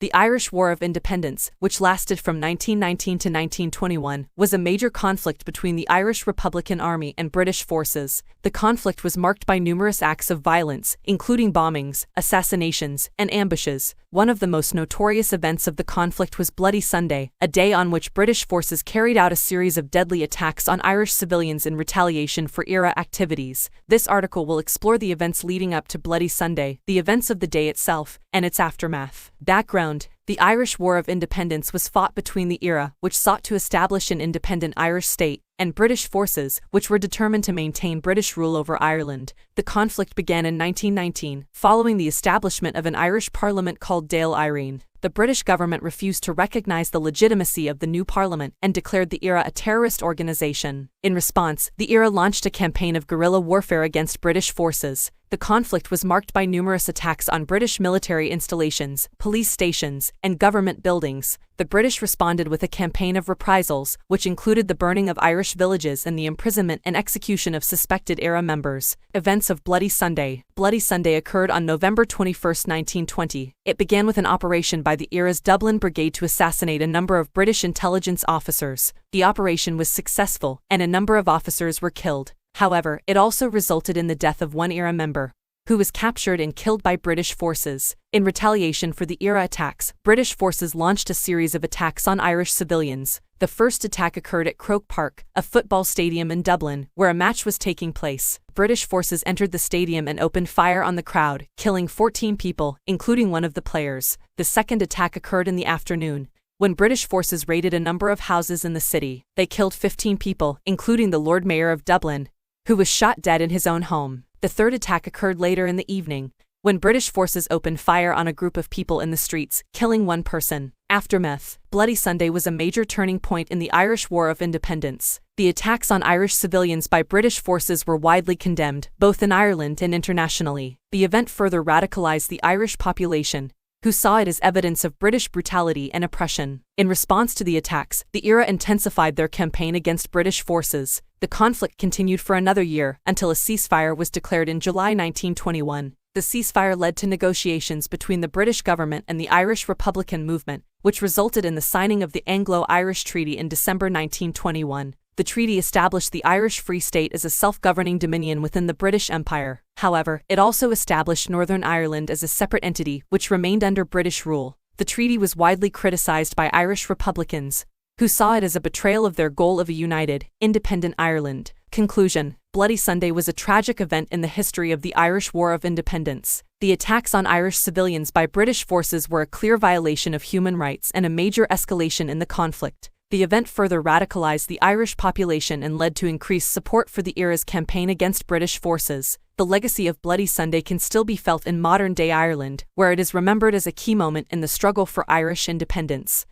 The Irish War of Independence, which lasted from 1919 to 1921, was a major conflict between the Irish Republican Army and British forces. The conflict was marked by numerous acts of violence, including bombings, assassinations, and ambushes. One of the most notorious events of the conflict was Bloody Sunday, a day on which British forces carried out a series of deadly attacks on Irish civilians in retaliation for IRA activities. This article will explore the events leading up to Bloody Sunday, the events of the day itself, and its aftermath. Background: the Irish War of Independence was fought between the IRA, which sought to establish an independent Irish state, and British forces, which were determined to maintain British rule over Ireland. The conflict began in 1919, following the establishment of an Irish parliament called Dáil Éireann. The British government refused to recognize the legitimacy of the new parliament and declared the IRA a terrorist organization. In response, the IRA launched a campaign of guerrilla warfare against British forces. The conflict was marked by numerous attacks on British military installations, police stations, and government buildings. The British responded with a campaign of reprisals, which included the burning of Irish villages and the imprisonment and execution of suspected IRA members. Events of Bloody Sunday. Bloody Sunday occurred on November 21, 1920. It began with an operation by the IRA's Dublin Brigade to assassinate a number of British intelligence officers. The operation was successful, and a number of officers were killed. However, it also resulted in the death of one IRA member, who was captured and killed by British forces. In retaliation for the IRA attacks, British forces launched a series of attacks on Irish civilians. The first attack occurred at Croke Park, a football stadium in Dublin, where a match was taking place. British forces entered the stadium and opened fire on the crowd, killing 14 people, including one of the players. The second attack occurred in the afternoon, when British forces raided a number of houses in the city. They killed 15 people, including the Lord Mayor of Dublin, who was shot dead in his own home. The third attack occurred later in the evening, when British forces opened fire on a group of people in the streets, killing one person. Aftermath. Bloody Sunday was a major turning point in the Irish War of Independence. The attacks on Irish civilians by British forces were widely condemned, both in Ireland and internationally. The event further radicalized the Irish population, who saw it as evidence of British brutality and oppression. In response to the attacks, the IRA intensified their campaign against British forces. The conflict continued for another year, until a ceasefire was declared in July 1921. The ceasefire led to negotiations between the British government and the Irish Republican movement, which resulted in the signing of the Anglo-Irish Treaty in December 1921. The treaty established the Irish Free State as a self-governing dominion within the British Empire. However, it also established Northern Ireland as a separate entity, which remained under British rule. The treaty was widely criticized by Irish Republicans, who saw it as a betrayal of their goal of a united, independent Ireland. Conclusion: Bloody Sunday was a tragic event in the history of the Irish War of Independence. The attacks on Irish civilians by British forces were a clear violation of human rights and a major escalation in the conflict. The event further radicalized the Irish population and led to increased support for the IRA's campaign against British forces. The legacy of Bloody Sunday can still be felt in modern-day Ireland, where it is remembered as a key moment in the struggle for Irish independence.